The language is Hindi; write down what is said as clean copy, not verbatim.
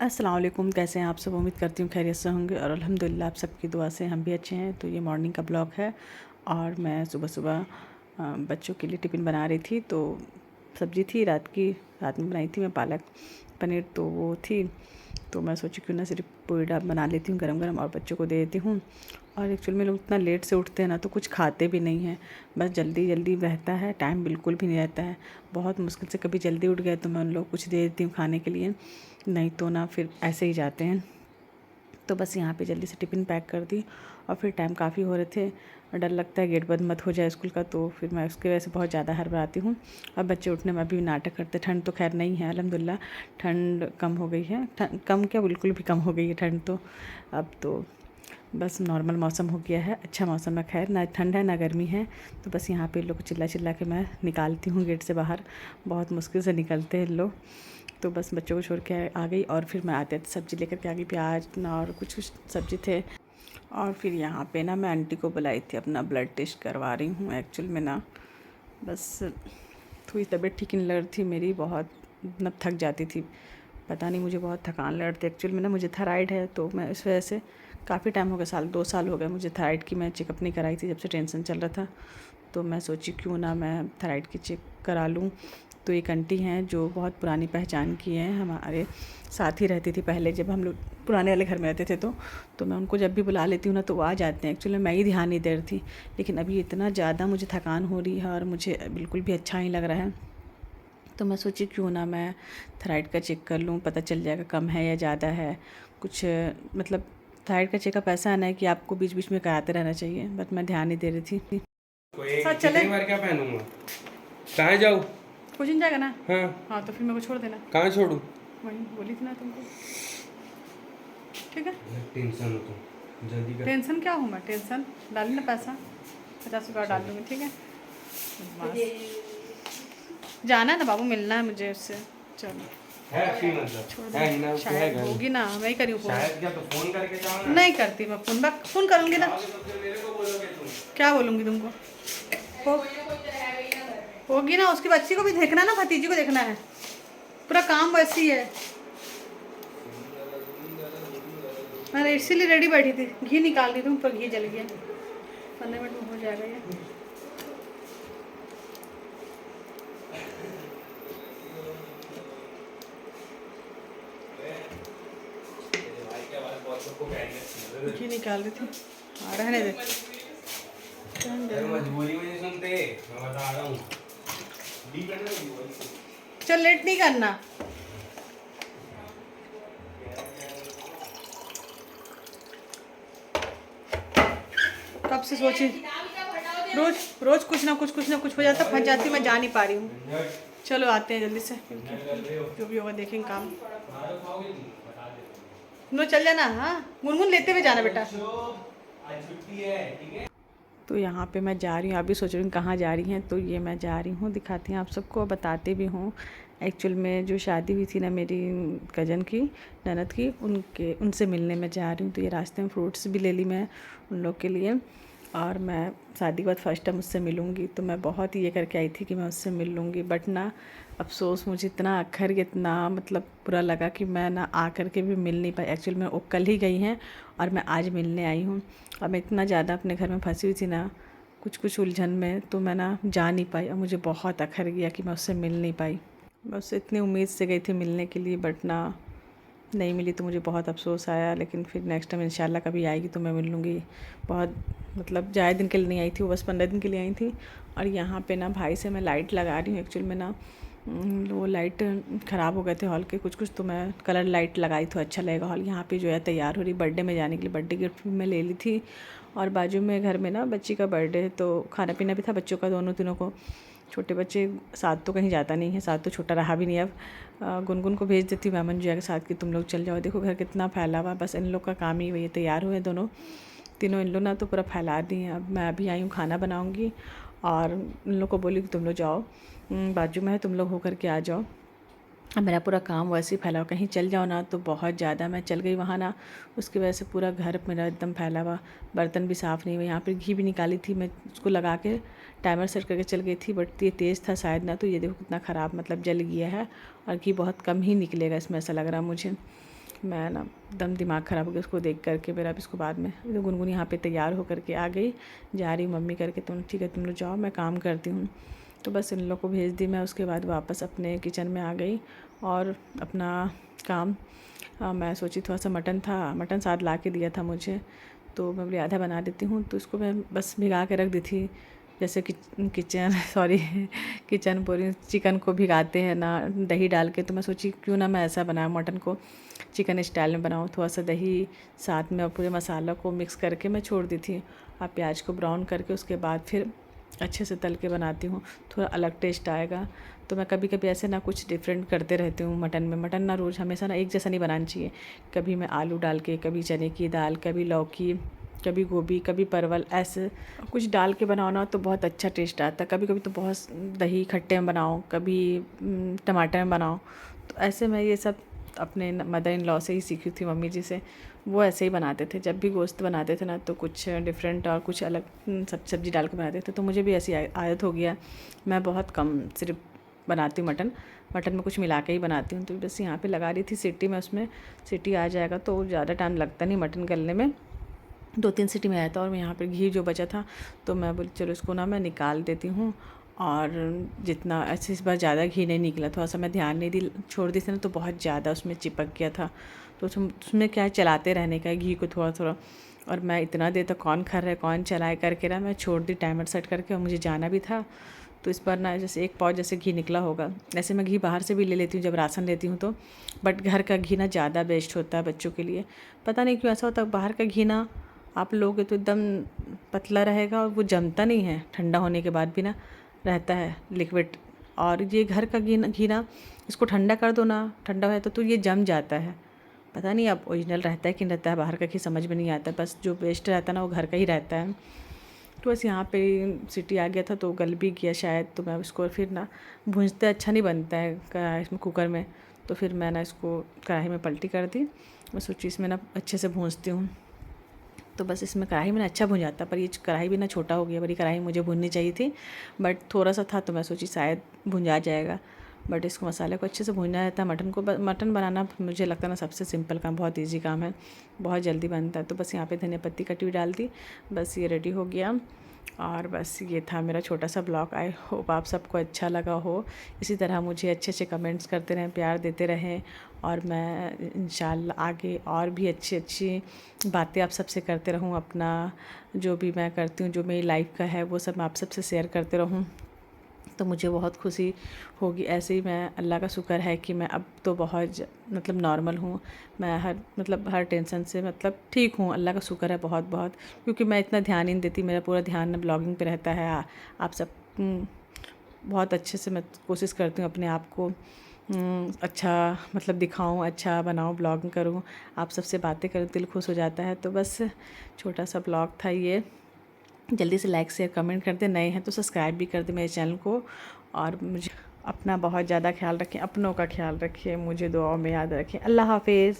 अस्सलाम वालेकुम। कैसे हैं आप सब? उम्मीद करती हूँ खैरियत से होंगे और अल्हम्दुलिल्लाह आप सबकी दुआ से हम भी अच्छे हैं। तो ये मॉर्निंग का ब्लॉग है और मैं सुबह सुबह बच्चों के लिए टिफ़िन बना रही थी। तो सब्ज़ी थी रात में बनाई थी मैं पालक पनीर, तो वो थी। तो मैं सोची क्यों ना सिर्फ पूरी डाल बना लेती हूँ गरम गरम और बच्चों को दे देती हूँ। और एक्चुअल में लोग इतना लेट से उठते हैं ना तो कुछ खाते भी नहीं हैं, बस जल्दी जल्दी रहता है, टाइम बिल्कुल भी नहीं रहता है। बहुत मुश्किल से कभी जल्दी उठ गए तो मैं उन लोग कुछ दे देती हूँ खाने के लिए, नहीं तो ना फिर ऐसे ही जाते हैं। तो बस यहाँ पे जल्दी से टिफ़िन पैक कर दी और फिर टाइम काफ़ी हो रहे थे और डर लगता है गेट बंद मत हो जाए स्कूल का, तो फिर मैं उसकी वजह से बहुत ज़्यादा हड़बड़ाती हूँ। और बच्चे उठने में अभी भी नाटक करते। ठंड तो खैर नहीं है अल्हम्दुलिल्लाह, ठंड कम हो गई है। कम क्या, बिल्कुल भी कम हो गई है ठंड तो। अब तो बस नॉर्मल मौसम हो गया है, अच्छा मौसम है, खैर ना ठंड है ना गर्मी है। तो बस यहाँ पे लोग चिल्ला चिल्ला के मैं निकालती हूँ गेट से बाहर, बहुत मुश्किल से निकलते हैं लोग। तो बस बच्चों को छोड़ के आ गई और फिर मैं आते सब्ज़ी लेकर के आ गई, प्याज ना और कुछ कुछ सब्ज़ी थे। और फिर यहाँ पे ना मैं आंटी को बुलाई थी, अपना ब्लड टेस्ट करवा रही हूँ। एक्चुअल में ना बस थोड़ी तबीयत ठीक नहीं लग रही थी मेरी, बहुत मतलब थक जाती थी, पता नहीं मुझे बहुत थकान लग रही थी। एक्चुअल में ना मुझे थायराइड है, तो मैं इस वजह से काफ़ी टाइम हो गया, 2 साल हो गए मुझे थायराइड की। मैं चेकअप नहीं कराई थी जब से टेंशन चल रहा था, तो मैं सोची क्यों ना मैं थायराइड की चेक करा लूँ। तो एक आंटी हैं जो बहुत पुरानी पहचान की हैं, हमारे साथ ही रहती थी पहले जब हम लोग पुराने वाले घर में रहते थे। तो मैं उनको जब भी बुला लेती हूँ ना तो वो आ जाते हैं। एक्चुअली मैं ही ध्यान नहीं दे रही थी, लेकिन अभी इतना ज़्यादा मुझे थकान हो रही है और मुझे बिल्कुल भी अच्छा नहीं लग रहा है। तो मैं सोची क्यों ना मैं थायराइड का चेक कर लूँ, पता चल जाएगा कम है या ज़्यादा है कुछ। मतलब थायराइड का चेकअप ऐसा है ना कि आपको बीच बीच में कराते रहना चाहिए, बट मैं ध्यान नहीं दे रही थी। साथ चले, कितनी बार क्या पहनूंगा? कहाँ जाऊँ? कोचिंग जाएगा ना? हाँ। हाँ तो फिर मेरे को छोड़ देना। कहाँ छोड़ूं? वही बोली थी ना तुमको, ठीक है। टेंशन हो तुम, जल्दी कर। टेंशन क्या हूँ मैं, टेंशन डाली ना पैसा, 50 रुपया डाल दूँगी, ठीक है। बस जाना है ना बाबू, मिलना है मुझे उससे। चलो है अच्छी मतलब छोड़ है दे, इतना तो है शायद घर। होगी ना, मैं ही करी हूँ शायद फ़ोन। क्या तो फोन करके जाओ ना। नहीं करती मैं फ़ोन, मैं फ़ोन करूँगी ना। जाओगे तो फिर मेरे को बोलोगे तुम। क्या बोलूँगी तुमको? हो होगी ना, उसकी बच्ची को भी देखना ना, भतीजी को देखना है, पूरा काम वैसी है। मैंने इसीलिए रेडी बैठी थी, घी निकाल दी थी, पर घी जल गया। 15 मिनट में हो जाएगा ये। घी निकाल दी थी। हाँ रहने दे। मजबूरी में नहीं सुनते, मैं बता रहा हूँ। चल लेट नहीं करना। कब से सोची, रोज रोज कुछ ना कुछ हो जाता, फंस जाती, मैं जा नहीं पा रही हूँ। चलो आते हैं जल्दी से, जो भी होगा देखेंगे काम। तुम लोग चल जाना, हाँ गुनगुन लेते हुए जाना बेटा। तो यहाँ पे मैं जा रही हूँ, अभी सोच रही हूँ कहाँ जा रही हैं, तो ये मैं जा रही हूँ, दिखाती हूँ आप सबको, बताते भी हूँ। एक्चुअल में जो शादी हुई थी ना मेरी कज़न की, ननद की, उनसे मिलने में जा रही हूँ। तो ये रास्ते में फ्रूट्स भी ले ली मैं उन लोग के लिए, और मैं शादी के बाद फर्स्ट टाइम उससे मिलूँगी, तो मैं बहुत ये करके आई थी कि मैं उससे मिल लूँगी। बट ना अफ़सोस, मुझे इतना अखर इतना मतलब बुरा लगा कि मैं ना आ कर के भी मिल नहीं पाई। एक्चुअली में वो कल ही गई हैं और मैं आज मिलने आई हूँ। और मैं इतना ज़्यादा अपने घर में फंसी हुई थी ना, कुछ कुछ उलझन में, तो मैं ना जा नहीं पाई और मुझे बहुत अखर गया कि मैं उससे मिल नहीं पाई। मैं उससे इतनी उम्मीद से गई थी मिलने के लिए, बट ना नहीं मिली, तो मुझे बहुत अफ़सोस आया। लेकिन फिर नेक्स्ट टाइम इंशाल्लाह कभी आएगी तो मैं मिल लूँगी। बहुत मतलब ज़्यादा दिन के लिए नहीं आई थी वो, बस 15 दिन के लिए आई थी। और यहाँ पे ना भाई से मैं लाइट लगा रही हूँ। एक्चुअल में ना वो लाइट ख़राब हो गए थे हॉल के कुछ, तो मैं कलर लाइट लगाई तो अच्छा लगेगा हॉल। यहाँ पे जो है तैयार हो रही बर्थडे में जाने के लिए, बर्थडे गिफ्ट भी मैं ले ली थी। और बाजू में घर में ना बच्ची का बर्थडे है, तो खाना पीना भी था बच्चों का, दोनों तीनों को। छोटे बच्चे साथ तो कहीं जाता नहीं है, साथ तो छोटा रहा भी नहीं अब। गुनगुन को भेज देती हूँ मेमन जिया के साथ कि तुम लोग चल जाओ, देखो घर कितना फैला हुआ। बस इन लोग का काम ही वही है, तैयार हुए दोनों तीनों इन लोग ना, तो पूरा फैला दी हैं। अब मैं अभी आई हूँ, खाना बनाऊँगी और इन लोग को बोली कि तुम लोग जाओ, बाजू में है, तुम लोग होकर के आ जाओ। अब मेरा पूरा काम वैसे ही फैला हुआ, कहीं चल जाओ ना तो बहुत ज़्यादा मैं चल गई वहाँ ना, उसकी वजह से पूरा घर मेरा एकदम फैला हुआ, बर्तन भी साफ़ नहीं हुए। यहाँ पर घी भी निकाली थी मैं, उसको लगा के टाइमर सेट करके चल गई थी, बट ये तेज़ था शायद ना, तो ये देखो कितना ख़राब मतलब जल गया है। और घी बहुत कम ही निकलेगा इसमें, ऐसा लग रहा मुझे। मैं ना एकदम दिमाग ख़राब हो गया उसको देख करके मेरा। अब इसको बाद में गुनगुन यहाँ पे तैयार होकर के आ गई, जा रही मम्मी करके, तुम ठीक है तुम लोग जाओ मैं काम करती हूँ। तो बस इन लोग को भेज दी मैं। उसके बाद वापस अपने किचन में आ गई और अपना काम मैं सोची थोड़ा सा मटन साथ ला के दिया था मुझे, तो मैं बोली आधा बना देती हूँ। तो इसको मैं बस भिगा के रख दी थी, जैसे कि किचन पूरी चिकन को भिगाते हैं ना दही डाल के। तो मैं सोची क्यों ना मैं ऐसा बनाऊँ, मटन को चिकन स्टाइल में बनाऊँ। थोड़ा सा दही साथ में और पूरे मसाला को मिक्स करके मैं छोड़ दी थी। अब प्याज को ब्राउन करके उसके बाद फिर अच्छे से तल के बनाती हूँ, थोड़ा अलग टेस्ट आएगा। तो मैं कभी कभी ऐसे ना कुछ डिफरेंट करते रहती हूँ मटन में। मटन ना रोज़ हमेशा ना एक जैसा नहीं बनाना चाहिए। कभी मैं आलू डाल के, कभी चने की दाल, कभी लौकी, कभी गोभी, कभी परवल, ऐसे कुछ डाल के बनाओ ना तो बहुत अच्छा टेस्ट आता है। कभी कभी तो बहुत दही खट्टे में बनाओ, कभी टमाटर में बनाओ। तो ऐसे मैं ये सब अपने मदर इन लॉ से ही सीखी थी, मम्मी जी से। वो ऐसे ही बनाते थे, जब भी गोश्त बनाते थे ना तो कुछ डिफरेंट और कुछ अलग सब्जी डाल के बनाते थे। तो मुझे भी ऐसी आदत हो गया। मैं बहुत कम सिर्फ बनाती हूँ मटन में कुछ मिला के ही बनाती हूँ। तो बस यहाँ पे लगा रही थी सीटी में, उसमें सीटी आ जाएगा तो ज़्यादा टाइम लगता नहीं मटन गलने में, 2-3 सीटी में आया था। और मैं यहाँ पे घी जो बचा था तो मैं बोली चलो इसको ना मैं निकाल देती हूँ। और जितना ऐसे इस बार ज़्यादा घी नहीं निकला, थोड़ा सा मैं ध्यान नहीं दी, छोड़ दी थी ना तो बहुत ज़्यादा उसमें चिपक गया था। तो उसमें क्या है, चलाते रहने का है घी को थोड़ा थोड़ा। और मैं इतना देर तक कौन खा रहा है कौन चलाए करके ना मैं छोड़ दी टाइमर सेट करके, और मुझे जाना भी था। तो इस बार ना जैसे 1 पाव जैसे घी निकला होगा। ऐसे मैं घी बाहर से भी ले लेती हूँ जब राशन लेती हूँ तो, बट घर का घी ना ज़्यादा बेस्ट होता है बच्चों के लिए। पता नहीं क्यों ऐसा होता है, बाहर का घी ना आप लोगे तो एकदम पतला रहेगा और वो जमता नहीं है, ठंडा होने के बाद भी ना रहता है लिक्विड। और ये घर का घी ना इसको ठंडा कर दो ना, ठंडा है तो ये जम जाता है। पता नहीं अब ओरिजिनल रहता है कि नहीं रहता है, बाहर का घी समझ में नहीं आता। बस जो बेस्ट रहता है ना वो घर का ही रहता है। तो बस यहाँ पे सीटी आ गया था तो गल भी गया शायद। तो मैं इसको फिर ना भूंजते अच्छा नहीं बनता है कढ़ाई इसमें, कुकर में। तो फिर मैं ना इसको कढ़ाई में पलटी कर दी। मैं सोची इसमें ना अच्छे से भूंजती हूँ। तो बस इसमें कढ़ाई में ना अच्छा भुन जाता, पर ये कढ़ाई भी ना छोटा हो गया। बड़ी कढ़ाई मुझे भुननी चाहिए थी, बट थोड़ा सा था तो मैं सोची शायद भुंजा जाएगा। बट इसको मसाले को अच्छे से भुनना रहता है। मटन बनाना मुझे लगता है ना सबसे सिंपल काम, बहुत इजी काम है, बहुत जल्दी बनता है। तो बस यहाँ पे धनिया पत्ती कटी हुई डाल दी, बस ये रेडी हो गया। और बस ये था मेरा छोटा सा ब्लॉग। आई होप आप सबको अच्छा लगा हो। इसी तरह मुझे अच्छे अच्छे कमेंट्स करते रहें, प्यार देते रहें, और मैं इंशाल्लाह आगे और भी अच्छी अच्छी बातें आप सबसे करते रहूँ। अपना जो भी मैं करती हूँ, जो मेरी लाइफ का है वो सब मैं आप सबसे शेयर करते रहूँ, तो मुझे बहुत खुशी होगी। ऐसे ही मैं, अल्लाह का शुक्र है कि मैं अब तो बहुत मतलब नॉर्मल हूँ। मैं हर टेंशन से मतलब ठीक हूँ, अल्लाह का शुक्र है बहुत बहुत। क्योंकि मैं इतना ध्यान ही नहीं देती, मेरा पूरा ध्यान ब्लॉगिंग पे रहता है। आप सब बहुत अच्छे से मैं कोशिश करती हूँ अपने आप को अच्छा मतलब दिखाऊं, अच्छा बनाऊं, ब्लॉगिंग करूं, आप सबसे बातें करूं, दिल खुश हो जाता है। तो बस छोटा सा ब्लॉग था ये। जल्दी से लाइक शेयर कमेंट कर दे, नए हैं तो सब्सक्राइब भी कर दे मेरे चैनल को। और मुझे अपना बहुत ज़्यादा ख्याल रखें, अपनों का ख्याल रखिए, मुझे दुआओं में याद रखें। अल्लाह हाफिज़।